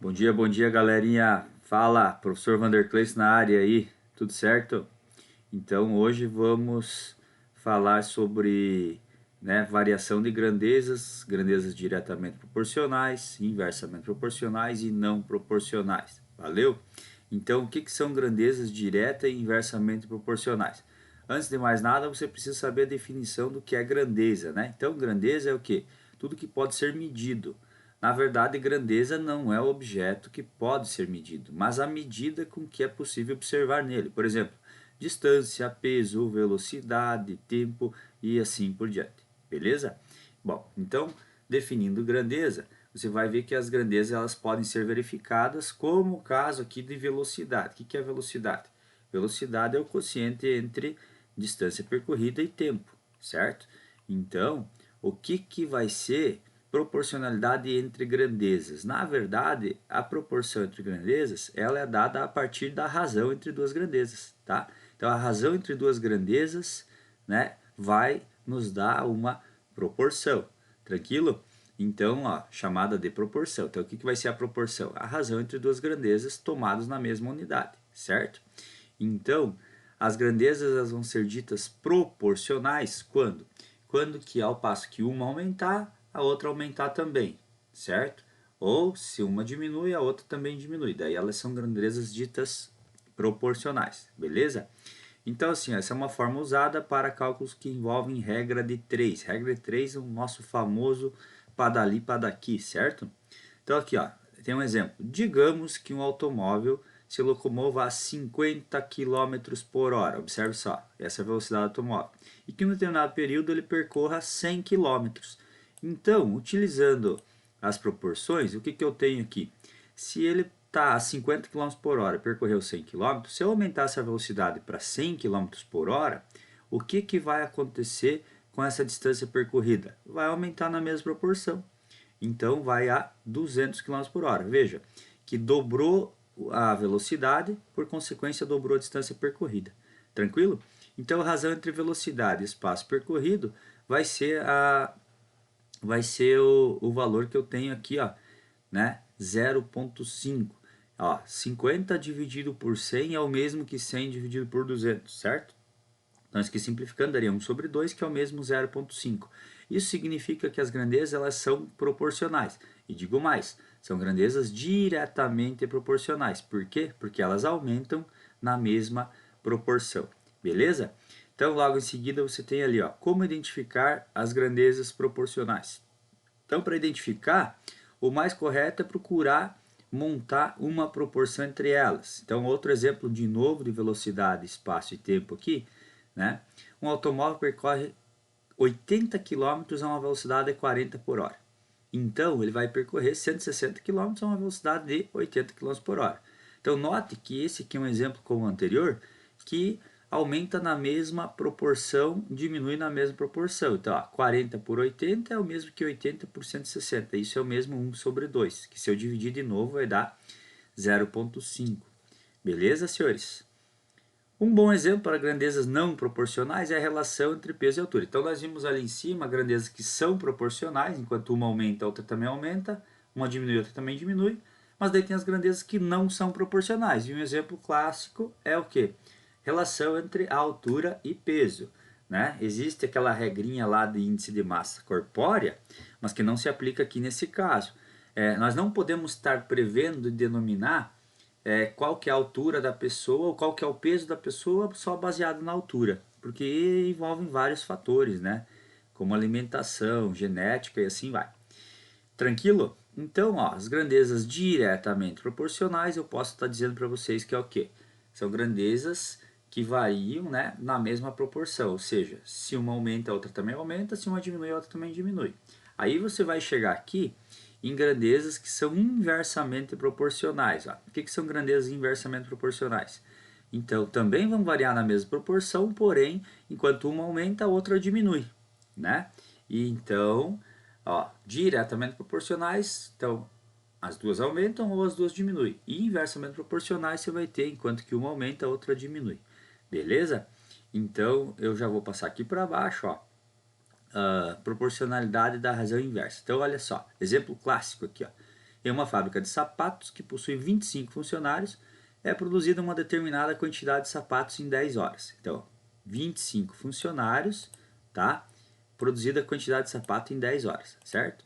Bom dia, galerinha. Fala, professor Vandercleis na área aí, tudo certo? Então, hoje vamos falar sobre, variação de grandezas, grandezas diretamente proporcionais, inversamente proporcionais e não proporcionais. Valeu? Então, o que são grandezas direta e inversamente proporcionais? Antes de mais nada, você precisa saber a definição do que é grandeza, né? Então, grandeza é o quê? Tudo que pode ser medido. Na verdade, grandeza não é o objeto que pode ser medido, mas a medida com que é possível observar nele. Por exemplo, distância, peso, velocidade, tempo e assim por diante. Beleza? Bom, então, definindo grandeza, você vai ver que as grandezas elas podem ser verificadas como o caso aqui de velocidade. O que é velocidade? Velocidade é o quociente entre distância percorrida e tempo, certo? Então, o que vai ser proporcionalidade entre grandezas? Na verdade, a proporção entre grandezas ela é dada a partir da razão entre duas grandezas, tá? Então, a razão entre duas grandezas, né, vai nos dar uma proporção, tranquilo? Então, ó, chamada de proporção. Então, o que vai ser a proporção? A razão entre duas grandezas tomadas na mesma unidade, certo? Então, as grandezas elas vão ser ditas proporcionais quando? Quando que ao passo que uma aumentar, a outra aumentar também, certo? Ou se uma diminui, a outra também diminui. Daí elas são grandezas ditas proporcionais, beleza? Então, assim, essa é uma forma usada para cálculos que envolvem regra de 3. Regra de 3 é o nosso famoso padali padaqui, certo? Então, aqui, ó, tem um exemplo. Digamos que um automóvel se locomova a 50 km por hora. Observe só, essa é a velocidade do automóvel. E que em um determinado período ele percorra 100 km. Então, utilizando as proporções, o que eu tenho aqui? Se ele está a 50 km por hora e percorreu 100 km, se eu aumentar essa velocidade para 100 km por hora, o que vai acontecer com essa distância percorrida? Vai aumentar na mesma proporção. Então vai a 200 km por hora. Veja que dobrou a velocidade, por consequência dobrou a distância percorrida. Tranquilo? Então a razão entre velocidade e espaço percorrido vai ser o valor que eu tenho aqui, ó, né? 0,5. Ó, 50 dividido por 100 é o mesmo que 100 dividido por 200, certo? Então, aqui simplificando, daria 1 sobre 2, que é o mesmo 0,5. Isso significa que as grandezas elas são proporcionais. E digo mais, são grandezas diretamente proporcionais. Por quê? Porque elas aumentam na mesma proporção. Beleza? Então, logo em seguida, você tem ali, ó, como identificar as grandezas proporcionais. Então, para identificar, o mais correto é procurar montar uma proporção entre elas. Então, outro exemplo de novo de velocidade, espaço e tempo aqui, né? Um automóvel percorre 80 km a uma velocidade de 40 por hora. Então, ele vai percorrer 160 km a uma velocidade de 80 km por hora. Então, note que esse aqui é um exemplo como o anterior, que aumenta na mesma proporção, diminui na mesma proporção. Então, ó, 40 por 80 é o mesmo que 80 por 160. Isso é o mesmo 1 sobre 2, que se eu dividir de novo vai dar 0,5. Beleza, senhores? Um bom exemplo para grandezas não proporcionais é a relação entre peso e altura. Então, nós vimos ali em cima grandezas que são proporcionais, enquanto uma aumenta, a outra também aumenta, uma diminui, a outra também diminui, mas daí tem as grandezas que não são proporcionais. E um exemplo clássico é o quê? Relação entre a altura e peso. Né? Existe aquela regrinha lá de índice de massa corpórea, mas que não se aplica aqui nesse caso. Nós não podemos estar prevendo e denominar qual que é a altura da pessoa ou qual que é o peso da pessoa só baseado na altura, porque envolvem vários fatores, né? Como alimentação, genética e assim vai. Tranquilo? Então, ó, as grandezas diretamente proporcionais eu posso estar dizendo para vocês que é o quê? São grandezas que variam, né, na mesma proporção, ou seja, se uma aumenta, a outra também aumenta, se uma diminui, a outra também diminui. Aí você vai chegar aqui em grandezas que são inversamente proporcionais. Ó. O que são grandezas inversamente proporcionais? Então, também vão variar na mesma proporção, porém, enquanto uma aumenta, a outra diminui, né? E então, ó, diretamente proporcionais, então as duas aumentam ou as duas diminuem. E inversamente proporcionais você vai ter, enquanto que uma aumenta, a outra diminui. Beleza? Então, eu já vou passar aqui para baixo, ó. Proporcionalidade da razão inversa. Então, olha só, exemplo clássico aqui, ó. Em uma fábrica de sapatos que possui 25 funcionários, é produzida uma determinada quantidade de sapatos em 10 horas. Então, 25 funcionários, tá? Produzida a quantidade de sapato em 10 horas, certo?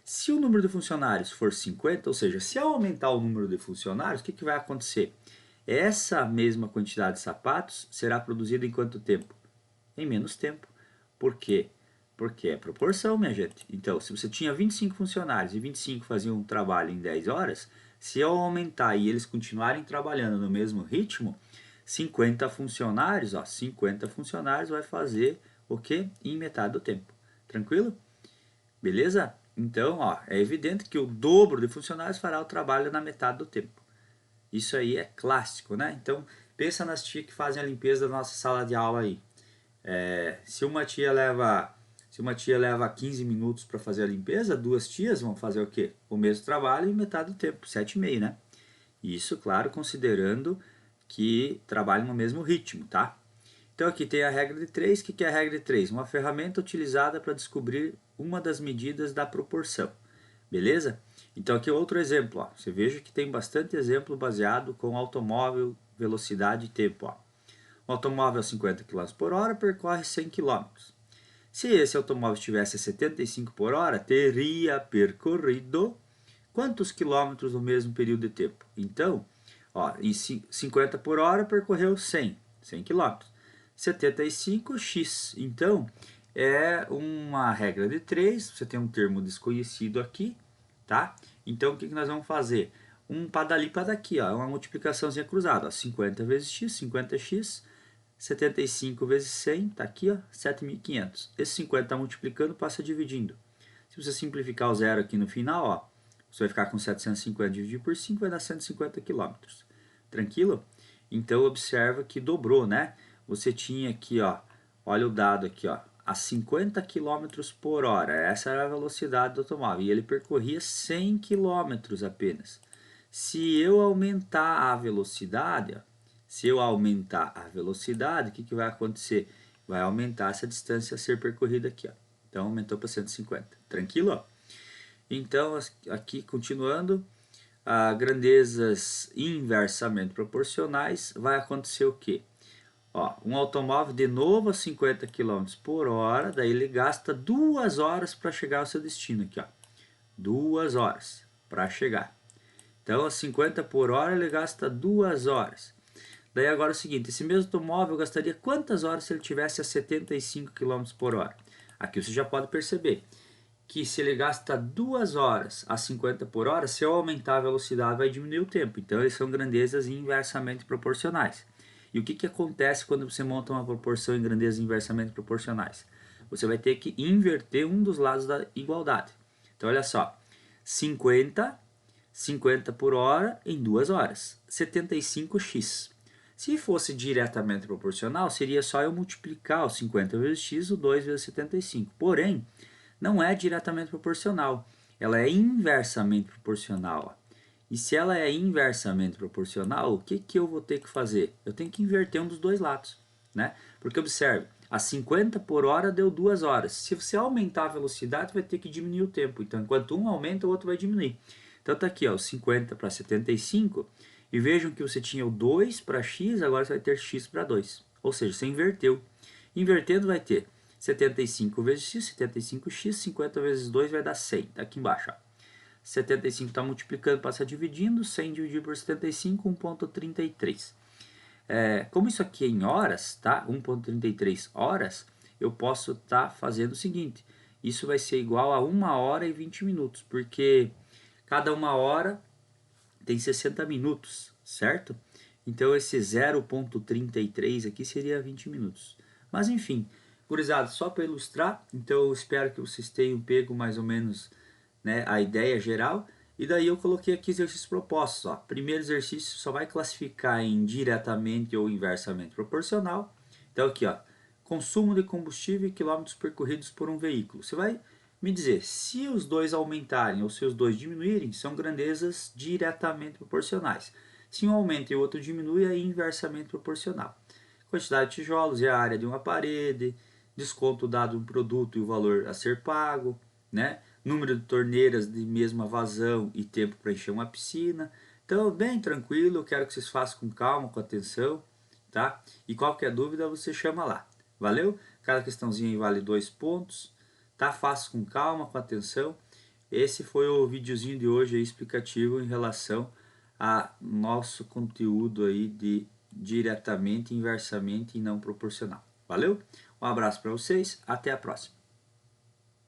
Se o número de funcionários for 50, ou seja, se eu aumentar o número de funcionários, o que vai acontecer? Essa mesma quantidade de sapatos será produzida em quanto tempo? Em menos tempo. Por quê? Porque é proporção, minha gente. Então, se você tinha 25 funcionários e 25 faziam um trabalho em 10 horas, se eu aumentar e eles continuarem trabalhando no mesmo ritmo, 50 funcionários, 50 funcionários vai fazer o quê? Em metade do tempo. Tranquilo? Beleza? Então, é evidente que o dobro de funcionários fará o trabalho na metade do tempo. Isso aí é clássico, né? Então, pensa nas tias que fazem a limpeza da nossa sala de aula aí. Se uma tia leva 15 minutos para fazer a limpeza, duas tias vão fazer o quê? O mesmo trabalho em metade do tempo, 7,5, né? Isso, claro, considerando que trabalham no mesmo ritmo, tá? Então aqui tem a regra de 3. O que é a regra de 3? Uma ferramenta utilizada para descobrir uma das medidas da proporção. Beleza? Então aqui outro exemplo. Você veja que tem bastante exemplo baseado com automóvel, velocidade e tempo. Um automóvel a 50 km por hora percorre 100 km. Se esse automóvel estivesse a 75 por hora, teria percorrido quantos quilômetros no mesmo período de tempo? Então, em 50 por hora percorreu 100 km. 75x. Então, é uma regra de 3. Você tem um termo desconhecido aqui, tá? Então, o que nós vamos fazer? Um para dali para daqui, uma multiplicaçãozinha cruzada. 50 vezes x, 50x. 75 vezes 100, tá aqui, 7.500. Esse 50 está multiplicando, passa dividindo. Se você simplificar o zero aqui no final, você vai ficar com 750 dividido por 5, vai dar 150 km. Tranquilo? Então, observa que dobrou, né? Você tinha aqui, olha o dado aqui, a 50 km por hora. Essa era a velocidade do automóvel. E ele percorria 100 km apenas. Se eu aumentar a velocidade, o que vai acontecer? Vai aumentar essa distância a ser percorrida aqui. Então, aumentou para 150. Tranquilo? Então, aqui continuando, grandezas inversamente proporcionais, vai acontecer o quê? Um automóvel de novo a 50 km por hora, daí ele gasta 2 horas para chegar ao seu destino aqui, 2 horas para chegar. Então, a 50 por hora ele gasta 2 horas. Daí agora é o seguinte, esse mesmo automóvel gastaria quantas horas se ele tivesse a 75 km por hora? Aqui você já pode perceber que se ele gasta 2 horas a 50 por hora, se eu aumentar a velocidade vai diminuir o tempo. Então eles são grandezas inversamente proporcionais. E o que acontece quando você monta uma proporção em grandezas inversamente proporcionais? Você vai ter que inverter um dos lados da igualdade. Então olha só, 50 por hora em 2 horas, 75x. Se fosse diretamente proporcional, seria só eu multiplicar o 50 vezes x, o 2 vezes 75. Porém, não é diretamente proporcional, ela é inversamente proporcional. E se ela é inversamente proporcional, o que eu vou ter que fazer? Eu tenho que inverter um dos dois lados, né? Porque observe, a 50 por hora deu 2 horas. Se você aumentar a velocidade, vai ter que diminuir o tempo. Então, enquanto um aumenta, o outro vai diminuir. Então, tá aqui, o 50 para 75. E vejam que você tinha o 2 para x, agora você vai ter x para 2. Ou seja, você inverteu. Invertendo vai ter 75 vezes x, 75x, 50 vezes 2 vai dar 100. Tá aqui embaixo, 75 está multiplicando, passa dividindo, 100 dividido por 75, 1,33. Como isso aqui é em horas, tá? 1,33 horas, eu posso estar fazendo o seguinte, isso vai ser igual a 1 hora e 20 minutos, porque cada 1 hora tem 60 minutos, certo? Então esse 0,33 aqui seria 20 minutos. Mas enfim, gurizada, só para ilustrar, então eu espero que vocês tenham pego mais ou menos, né, a ideia geral. E daí eu coloquei aqui exercícios propostos. Primeiro exercício só vai classificar em diretamente ou inversamente proporcional. Então aqui, consumo de combustível e quilômetros percorridos por um veículo. Você vai me dizer, se os dois aumentarem ou se os dois diminuírem, são grandezas diretamente proporcionais. Se um aumenta e o outro diminui, é inversamente proporcional. Quantidade de tijolos e a área de uma parede, desconto dado no produto e o valor a ser pago, né? número de torneiras de mesma vazão e tempo para encher uma piscina. Então, bem tranquilo, eu quero que vocês façam com calma, com atenção, tá? E qualquer dúvida você chama lá. Valeu? Cada questãozinha aí vale 2 pontos, tá? Faça com calma, com atenção. Esse foi o videozinho de hoje aí, explicativo em relação a nosso conteúdo aí de diretamente, inversamente e não proporcional. Valeu? Um abraço para vocês, até a próxima.